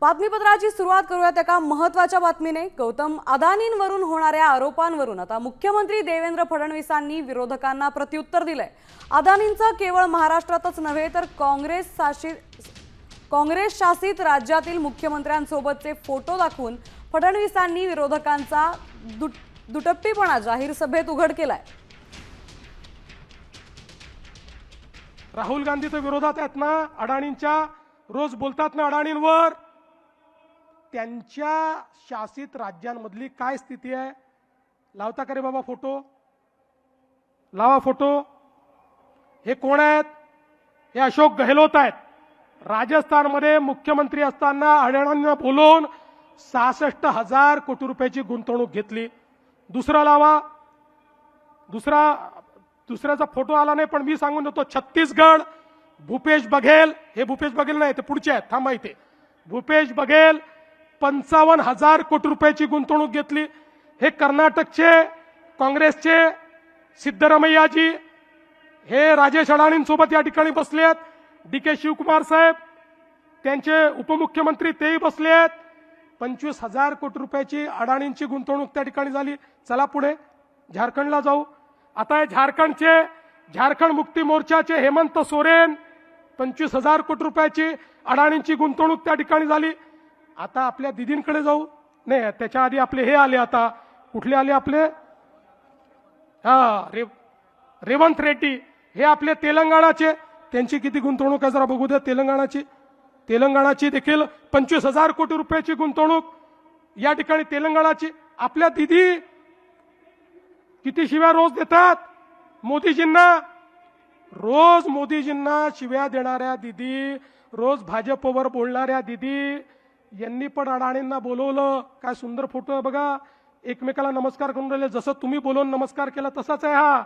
बातमीपत्राची सुरुवात करूयात एका महत्त्वाच्या बातमीने। गौतम अदानींवरून होणाऱ्या आरोपांवरून आता मुख्यमंत्री देवेंद्र फडणवीसांनी विरोधकांना प्रत्युत्तर दिलंय। अदानींचं केवळ महाराष्ट्रातच नव्हे तर काँग्रेस शासित राज्यातील मुख्यमंत्र्यांसोबतचे फोटो दाखवून फडणवीसांनी विरोधकांचा दुटप्पीपणा जाहीर सभेत उघड केलाय। राहुल गांधी तर विरोधात आहेत ना, अडाणींच्या रोज बोलतात ना अडाणींवर। त्यांच्या शासित राज्यांमधली काय स्थिती आहे? लावता का रे बाबा फोटो? लावा फोटो। हे कोण आहेत? हे अशोक गहलोत आहेत। राजस्थानमध्ये मुख्यमंत्री असताना अडाणींना बोलवून 66,000 कोटी रुपयाची गुंतवणूक घेतली। दुसरा लावा। दुसऱ्याचा फोटो आला नाही, पण मी सांगून देतो। छत्तीसगड भूपेश बघेल, हे भूपेश बघेल नाही, ते पुढचे आहेत, थांबा इथे। भूपेश बघेल 55,000 कोटी रुपयाची गुंतवणूक घेतली। हे कर्नाटकचे काँग्रेसचे सिद्धरामय्याजी, हे राजेश अडाणींसोबत या ठिकाणी बसले आहेत। डी.के. शिवकुमार साहेब, त्यांचे उपमुख्यमंत्री तेही बसले आहेत। 25,000 कोटी रुपयाची अडाणींची गुंतवणूक त्या ठिकाणी झाली। चला पुढे झारखंडला जाऊ। आता हे झारखंड मुक्ती मोर्चाचे हेमंत सोरेन, 25,000 कोटी रुपयाची अडाणींची गुंतवणूक त्या ठिकाणी झाली। आता आपल्या दिदींकडे जाऊ। नाही, त्याच्या आधी आपले हे आले। आता कुठले आले आपले? रेवंत रेड्डी, हे आपले तेलंगणाचे। त्यांची किती गुंतवणूक आहे जरा बघू द्या। तेलंगणाची देखील 25,000 कोटी रुपयाची गुंतवणूक या ठिकाणी तेलंगणाची। आपल्या दिदी किती शिव्या रोज देतात मोदीजींना। रोज मोदीजींना शिव्या देणाऱ्या दिदी, रोज भाजपवर बोलणाऱ्या दिदी, यांनी पण अडाणींना बोलवलं। काय सुंदर फोटो आहे बघा, एकमेकाला नमस्कार करून राहिले। जसं तुम्ही बोलवून नमस्कार केला तसाच आहे हा।